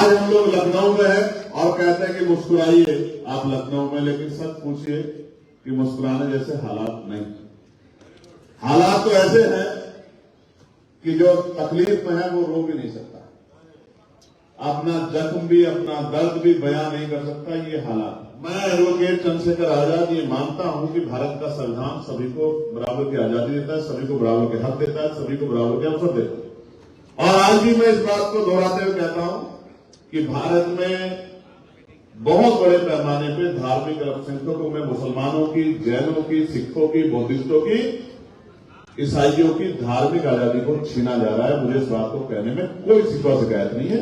आज हम लोग लखनऊ में हैं और कहते हैं कि मुस्कुराइए आप लखनऊ में, लेकिन सच पूछिए कि मुस्कुराने जैसे हालात नहीं। हालात तो ऐसे हैं कि जो तकलीफ में है वो रो भी नहीं सकता, अपना जख्म भी अपना दर्द भी बयां नहीं कर सकता। ये हालात। मैं एडवोकेट चंद्रशेखर आजाद ये मानता हूं कि भारत का संविधान सभी को बराबर की आजादी देता है, सभी को बराबर के हक देता है, सभी को बराबर के अवसर देता है। और आज भी मैं इस बात को दोहराते हुए कहता हूं कि भारत में बहुत बड़े पैमाने पे धार्मिक अल्पसंख्यकों में मुसलमानों की, जैनों की, सिखों की, बौद्धिस्टों की, ईसाइयों की धार्मिक आजादी को छीना जा रहा है। मुझे इस बात को कहने में कोई शिकवा शिकायत नहीं है।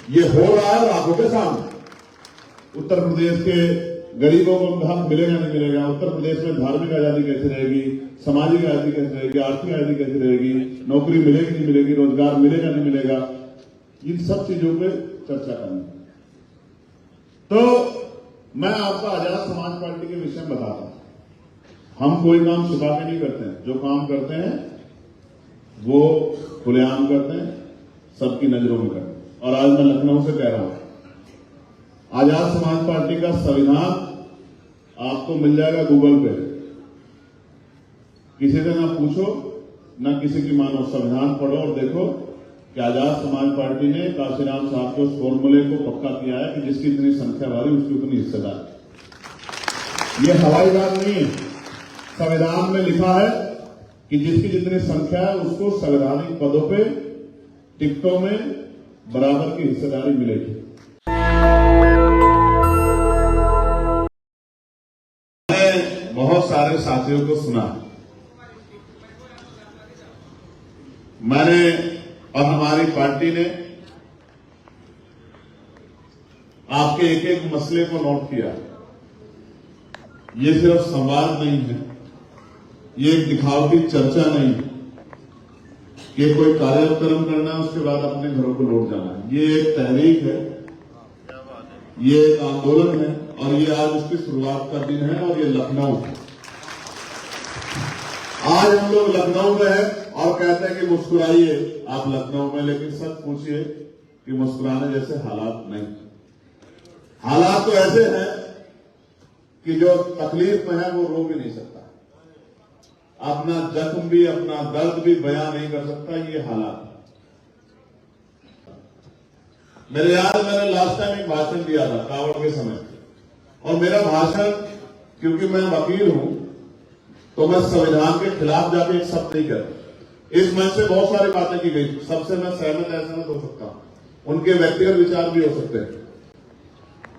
ये हो रहा है आंखों के सामने। उत्तर प्रदेश के गरीबों को हक मिलेगा नहीं मिलेगा, उत्तर प्रदेश में धार्मिक आजादी कैसे रहेगी, सामाजिक आजादी कैसे रहेगी, आर्थिक आजादी कैसे रहेगी, नौकरी मिलेगी नहीं मिलेगी, रोजगार मिलेगा नहीं मिलेगा, इन सब चीजों पे चर्चा करनी। तो मैं आपको आजाद समाज पार्टी के विषय में बताता हूं। हम कोई काम छुपा के नहीं करते हैं, जो काम करते हैं वो खुलेआम करते हैं, सबकी नजरों में करते हैं। और आज मैं लखनऊ से कह रहा हूं, आजाद समाज पार्टी का संविधान आपको मिल जाएगा गूगल पे। किसी से ना पूछो ना किसी की मानो, संविधान पढ़ो और देखो कि आजाद समाज पार्टी ने काशीराम साहब के उस फॉर्मूले को पक्का किया है कि जिसकी इतनी संख्या भारी उसकी उतनी हिस्सेदार। ये हवाई बात नहीं है, संविधान में लिखा है कि जिसकी जितनी संख्या है उसको संवैधानिक पदों पे, टिकटों में बराबर की हिस्सेदारी मिलेगी। मैंने बहुत सारे साथियों को सुना, मैंने और हमारी पार्टी ने आपके एक एक मसले को नोट किया। ये सिर्फ संवाद नहीं है, ये एक दिखावटी चर्चा नहीं है कि कोई कार्यक्रम करना है उसके बाद अपने घरों को लौट जाना है। ये एक तहरीक है, ये एक आंदोलन है और ये आज उसकी शुरुआत का दिन है। और ये लखनऊ, आज हम लोग लखनऊ में हैं और कहते हैं कि मुस्कुराइए आप लखनऊ में, लेकिन सच पूछिए कि मुस्कुराने जैसे हालात नहीं। हालात तो ऐसे हैं कि जो तकलीफ में है वो रो भी नहीं सकता, अपना जख्म भी अपना दर्द भी बयां नहीं कर सकता। ये हालात। मेरे याद, मैंने लास्ट टाइम एक भाषण दिया था कावड़ के समय, और मेरा भाषण, क्योंकि मैं वकील हूं तो मैं संविधान के खिलाफ जाके एक शब्द नहीं करता। इस मंच से बहुत सारी बातें की गई, सबसे मैं सहमत असहमत हो सकता हूं, उनके व्यक्तिगत विचार भी हो सकते हैं,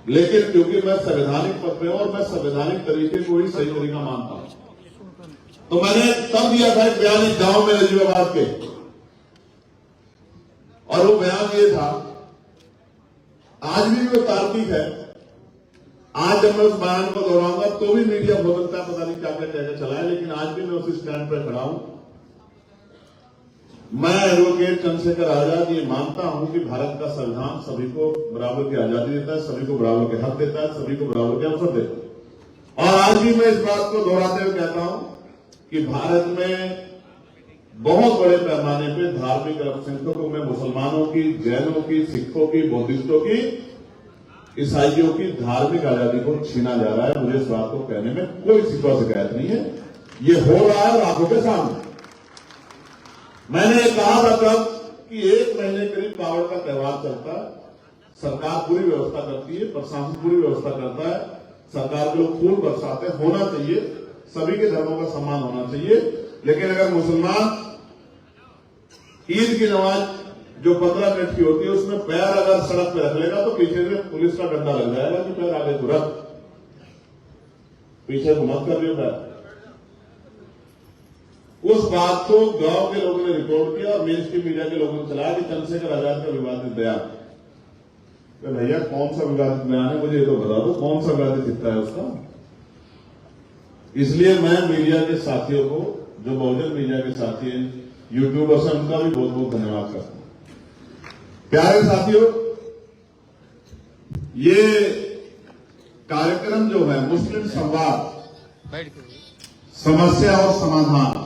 लेकिन क्योंकि मैं संवैधानिक पद पे हूं और मैं संवैधानिक तरीके को ही सही तरीका मानता हूं, तो मैंने तब दिया था एक बयान एक गांव में नजीबाबाद के, और वो बयान ये था, आज भी वो तार्किक है। आज जब मैं उस बयान को दोहराऊंगा तो भी मीडिया हो सकता है पता नहीं क्या क्या कहकर चलाए, लेकिन आज भी मैं उसी स्टैंड पर खड़ा हूं। मैं एडवोकेट चंद्रशेखर आजाद ये मानता हूं कि भारत का संविधान सभी को बराबर की आजादी देता है, सभी को बराबर के हक देता है, सभी को बराबर के अवसर देता है। और आज भी मैं इस बात को दोहराते हुए कहता हूं कि भारत में बहुत बड़े पैमाने पे धार्मिक अल्पसंख्यकों में मुसलमानों की, जैनों की, सिखों की, बौद्धिस्टों की, ईसाइयों की धार्मिक आजादी को छीना जा रहा है। मुझे इस बात को कहने में कोई शिकवा शिकायत नहीं है। ये हो रहा है आंखों के सामने। मैंने कहा था तब कि 1 महीने करीब कावड़ का त्योहार चलता है, सरकार पूरी व्यवस्था करती है, प्रशासन पूरी व्यवस्था करता है, सरकार के लोग फूल बरसाते, होना चाहिए, सभी के धर्मों का सम्मान होना चाहिए। लेकिन अगर मुसलमान ईद की नमाज जो 15 मिनट की होती है उसमें पैर अगर सड़क पे रख लेगा तो पीछे से पुलिस का डंडा लग जाएगा कि पैर आगे को रख, पीछे को मत कर दियो पैर। उस बात को गांव के लोगों ने रिकॉर्ड किया और मेन स्ट्रीम मीडिया के लोगों ने चलाया कि चंद्रशेखर आजाद का विवादित बयान। तो भैया कौन सा विवादित बयान है, मुझे ये तो बता दो, कौन सा विवादित हिस्सा है उसका। इसलिए मैं मीडिया के साथियों को, जो बहुजन मीडिया के साथी हैं, यूट्यूबर्स हैं, उनका भी बहुत बहुत धन्यवाद करता हूं। प्यारे साथियों, ये कार्यक्रम जो है मुस्लिम संवाद, समस्या और समाधान,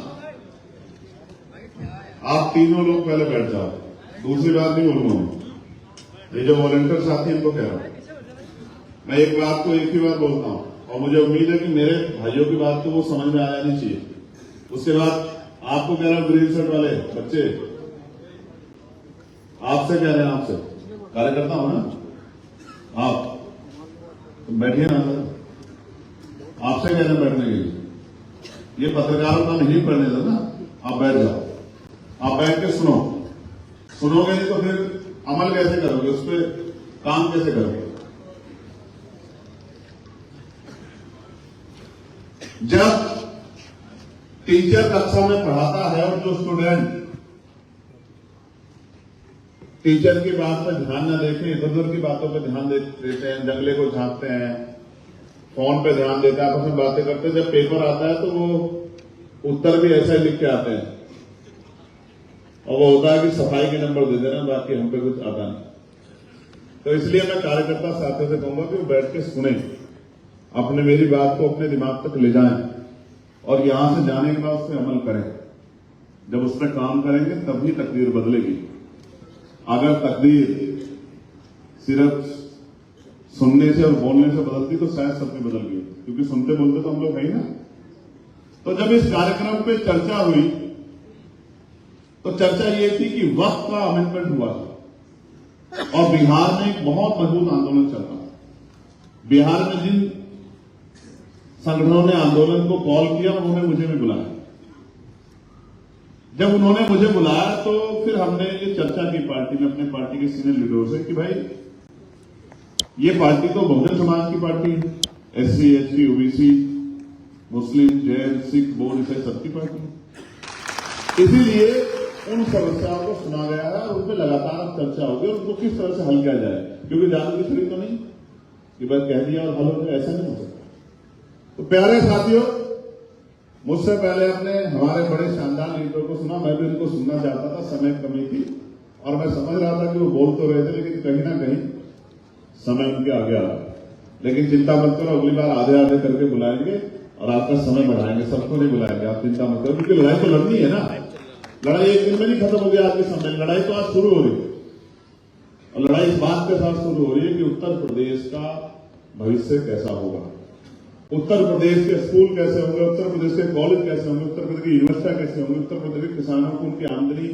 आप तीनों लोग पहले बैठ जाओ, दूसरी बात नहीं बोलूंगा। ये जो वॉलंटियर साथी इनको कह रहा हूं, मैं एक बात को एक ही बार बोलता हूं और मुझे उम्मीद है कि मेरे भाइयों की बात तो वो समझ में आ जानी चाहिए। उसके बाद आपको कह रहा हूं, ग्रीन शर्ट वाले बच्चे, आपसे कह रहे हैं, आपसे कार्यकर्ता हो ना आप, तो बैठिए ना सर, आपसे कह रहे हैं बैठने के लिए। ये पत्रकारों का नहीं पढ़ने देना, आप बैठ जाओ, आप बैठ के सुनो, सुनोगे नहीं तो फिर अमल कैसे करोगे, उस पर काम कैसे करोगे। जब टीचर कक्षा में पढ़ाता है और जो स्टूडेंट टीचर की बात पर ध्यान न देखे, इधर उधर की बातों पर ध्यान देते हैं, जंगले को झांकते हैं, फोन पे ध्यान देते हैं, आपस में बातें करते हैं, जब पेपर आता है तो वो उत्तर भी ऐसा ही लिख के आते हैं और वो होता है कि सफाई के नंबर दे देना, बाकी हम पे कुछ आता नहीं। तो इसलिए मैं कार्यकर्ता साथियों से कहूंगा कि वो बैठ के सुने, अपने मेरी बात को अपने दिमाग तक ले जाएं और यहां से जाने के बाद उस पर अमल करें। जब उस पर काम करेंगे तभी तकदीर बदलेगी। अगर तकदीर सिर्फ सुनने से और बोलने से बदलती तो शायद सबकी बदल गई, क्योंकि सुनते बोलते तो हम लोग है ही ना। तो जब इस कार्यक्रम पे चर्चा हुई तो चर्चा ये थी कि वक्त का अमेंडमेंट हुआ था और बिहार में एक बहुत मजबूत आंदोलन चल रहा था। बिहार में जिन संगठनों ने आंदोलन को कॉल किया उन्होंने मुझे भी बुलाया। जब उन्होंने मुझे बुलाया तो फिर हमने ये चर्चा की पार्टी में, अपने पार्टी के सीनियर लीडरों से कि भाई ये पार्टी तो बहुजन समाज की पार्टी है, SC, ST, OBC, मुस्लिम, जैन, सिख, बोर्ड, ईसाई सबकी पार्टी है। इसीलिए उन समस्याओं को सुना गया है और उन पर लगातार चर्चा होगी और उनको किस तरह से हल किया जाए, क्योंकि जानने की तो नहीं कि बस कह दिया और हल हो जाए, ऐसा नहीं हो सकता। तो प्यारे साथियों, मुझसे पहले आपने हमारे बड़े शानदार लीडरों को सुना, मैं भी उनको सुनना चाहता था, समय कमी थी और मैं समझ रहा था कि वो बोल तो रहे थे लेकिन कहीं ना कहीं समय उनके आगे आ रहा। लेकिन चिंता मत करो, अगली बार आधे आधे करके बुलाएंगे और आपका समय बढ़ाएंगे, सबको नहीं बुलाएंगे, आप चिंता मत करो, क्योंकि लड़ाई तो लड़नी है ना। लड़ाई एक दिन में नहीं खत्म हो गया आज के समय, लड़ाई तो आज शुरू हो रही है और लड़ाई इस बात के साथ शुरू हो रही है कि उत्तर प्रदेश का भविष्य कैसा होगा, उत्तर प्रदेश के स्कूल कैसे होंगे, उत्तर प्रदेश के कॉलेज कैसे होंगे, उत्तर प्रदेश की यूनिवर्सिटियां कैसे होंगी, उत्तर प्रदेश के किसानों को उनकी आमदनी,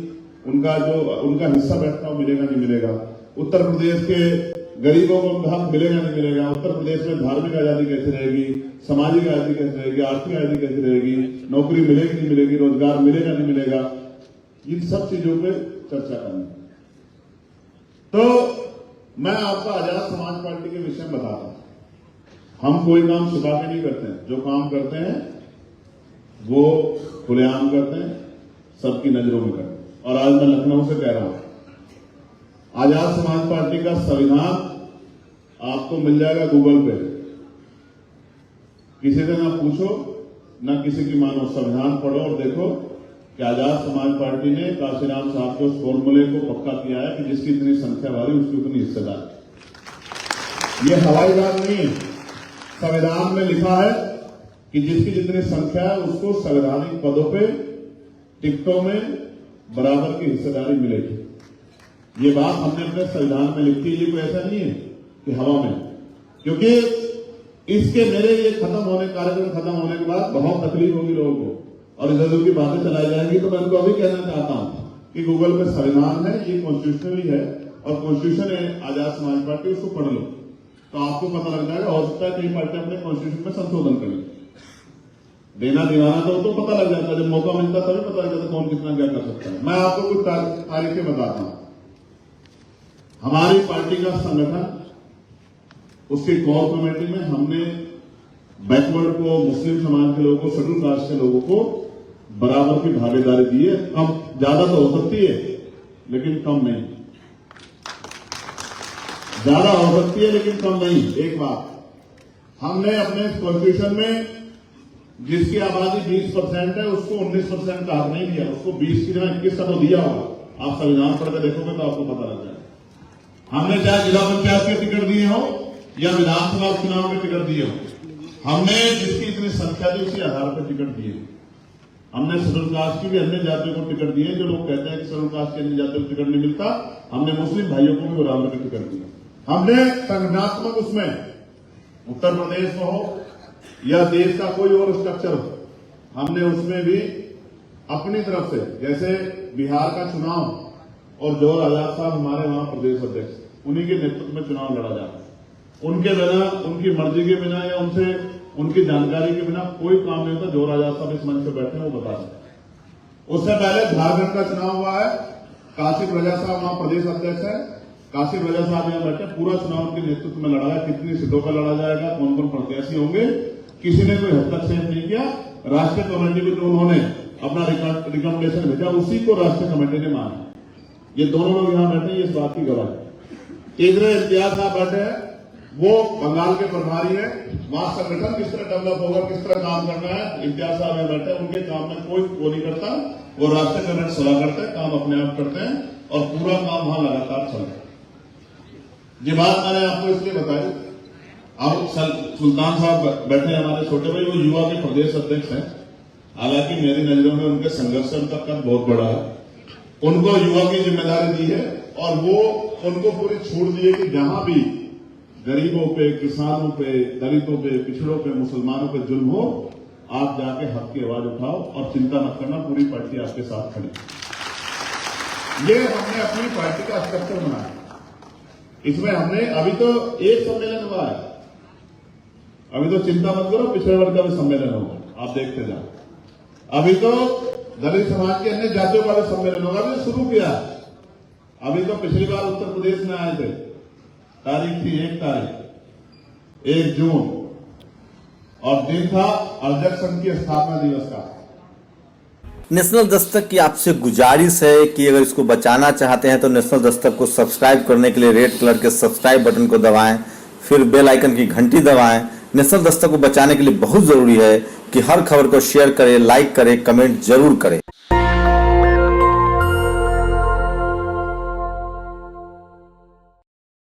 उनका हिस्सा बैठता हुआ मिलेगा नहीं मिलेगा, उत्तर प्रदेश के गरीबों को उनका हक मिलेगा नहीं मिलेगा, उत्तर प्रदेश में धार्मिक आजादी कैसे रहेगी, सामाजिक आजादी कैसे रहेगी, आर्थिक आजादी कैसे रहेगी, नौकरी मिलेगी नहीं मिलेगी, रोजगार मिलेगा नहीं मिलेगा, इन सब चीजों पर चर्चा करनी। तो मैं आपको आजाद समाज पार्टी के विषय में बताता हूं। हम कोई काम छुपा के नहीं करते हैं, जो काम करते हैं वो खुलेआम करते हैं, सबकी नजरों में करते हैं। और आज मैं लखनऊ से कह रहा हूं, आजाद समाज पार्टी का संविधान आपको मिल जाएगा गूगल पे, किसी से ना पूछो ना किसी की मानो, संविधान पढ़ो और देखो कि आजाद समाज पार्टी ने काशीराम साहब के उस फॉर्मूले को पक्का किया है कि जिसकी इतनी संख्या वाली उसकी उतनी हिस्सेदार। ये हवाई बात नहीं है, संविधान में लिखा है कि जिसकी जितनी संख्या है उसको संवैधानिक पदों पे टिकटों में बराबर की हिस्सेदारी मिलेगी। ये बात हमने अपने संविधान में लिखी है, ये कोई ऐसा नहीं है कि हवा में, क्योंकि इसके मेरे ये कार्यक्रम खत्म होने के बाद बहुत तकलीफ होगी लोगों को और इधर उधर की बातें चलाई जाएंगी। तो मैं उनको अभी कहना चाहता हूं कि गूगल पे संविधान है, ये कॉन्स्टिट्यूशनली है और कॉन्स्टिट्यूशन है आजाद समाज पार्टी, उसको पढ़ लो तो आपको पता लग जाएगा। हो सकता है कई पार्टी अपने कॉन्स्टिट्यूशन में संशोधन करें, देना दिवाना तो पता लग जाता है, जब मौका मिलता तभी पता लग जाता कौन कितना क्या कर सकता है। मैं आपको कुछ तारीखें बताता हूं। हमारी पार्टी का संगठन, उसकी कोर कमेटी में हमने बैकवर्ड को, मुस्लिम समाज के लोगों को, शेड्यूल कास्ट के लोगों को बराबर की भागीदारी दी है। कम ज्यादा तो हो सकती है लेकिन कम नहीं, ज्यादा हो सकती है लेकिन कम नहीं। एक बात, हमने अपने कॉन्स्टिट्यूशन में जिसकी आबादी 20% है उसको 19% का हक नहीं दिया, उसको 20 की जगह 21 का तो दिया होगा। आप संविधान पढ़कर देखोगे तो आपको पता लग जाएगा। हमने चाहे जिला पंचायत के टिकट दिए हो या विधानसभा चुनाव के टिकट दिए हो, हमने जिसकी इतनी संख्या थी उसी आधार पर टिकट दिए। हमने शेड्यूल कास्ट की भी अन्य जातियों को टिकट दिए। जो लोग कहते हैं कि शेड्यूल कास्ट की अन्य जातियों को टिकट नहीं मिलता, हमने मुस्लिम भाइयों को भी बराबर का टिकट दिया। हमने संगठनात्मक उसमें उत्तर प्रदेश में हो या देश का कोई और स्ट्रक्चर हो, हमने उसमें भी अपनी तरफ से, जैसे बिहार का चुनाव और जोर आजाद साहब हमारे वहां प्रदेश अध्यक्ष, उन्हीं के नेतृत्व में चुनाव लड़ा जा रहा है। उनके बिना, उनकी मर्जी के बिना या उनसे उनकी जानकारी के बिना कोई काम नहीं होता। जोर आजाद साहब इस मंच पे बैठे हैं, वो बता सकते। उससे पहले झारखंड का चुनाव हुआ है, काशिफ रजा साहब वहां प्रदेश अध्यक्ष है, काशिफ रजा साहब यहां बैठे, पूरा चुनाव उनके नेतृत्व में लड़ा है। कितनी सीटों पर लड़ा जाएगा, कौन कौन प्रत्याशी होंगे, किसी ने कोई हस्तक्षेप नहीं किया। राष्ट्रीय कमेटी को जो उन्होंने अपना रिकमेंडेशन भेजा, उसी को राष्ट्रीय कमेटी ने माना। ये दोनों लोग यहां बैठे हैं, इस बात की गवाह है। केंद्रीय इम्तियाज साहब बैठे हैं, वो बंगाल के प्रभारी है। वहां संगठन किस तरह डेवलप होगा, किस तरह काम करना है, इम्तियाज साहब यहां बैठे हैं। उनके काम में कोई वो नहीं करता, वो राष्ट्रीय कमेटी सलाह करते हैं, काम अपने आप करते हैं और पूरा काम वहां लगातार चल रहा है। ये बात मैंने आपको इसलिए बताई। अब सुल्तान साहब बैठे हैं हमारे छोटे भाई, वो युवा के प्रदेश अध्यक्ष हैं। हालांकि मेरी नजरों में उनके संघर्ष से उनका कद बहुत बड़ा है। उनको युवा की जिम्मेदारी दी है और वो उनको पूरी छूट दी है कि जहां भी गरीबों पे, किसानों पे, दलितों पे, पिछड़ों पे, मुसलमानों पे जुल्म हो, आप जाके हक की आवाज उठाओ और चिंता मत करना, पूरी पार्टी आपके साथ खड़ी। ये हमने अपनी पार्टी का स्ट्रक्चर बनाया। इसमें हमने अभी तो एक सम्मेलन हुआ है, अभी तो चिंता मत करो, पिछड़े वर्ग का भी सम्मेलन होगा, आप देखते जाओ। अभी तो दलित समाज के अन्य जातियों का भी सम्मेलन होगा, अभी शुरू किया। अभी तो पिछली बार उत्तर प्रदेश में आए थे, तारीख थी 1 जून और दिन था अध्यक्ष संघ की स्थापना दिवस का। नेशनल दस्तक की आपसे गुजारिश है कि अगर इसको बचाना चाहते हैं तो नेशनल दस्तक को सब्सक्राइब करने के लिए रेड कलर के सब्सक्राइब बटन को दबाएं, फिर बेल आइकन की घंटी दबाएं। नेशनल दस्तक को बचाने के लिए बहुत जरूरी है कि हर खबर को शेयर करें, लाइक करें, कमेंट जरूर करें।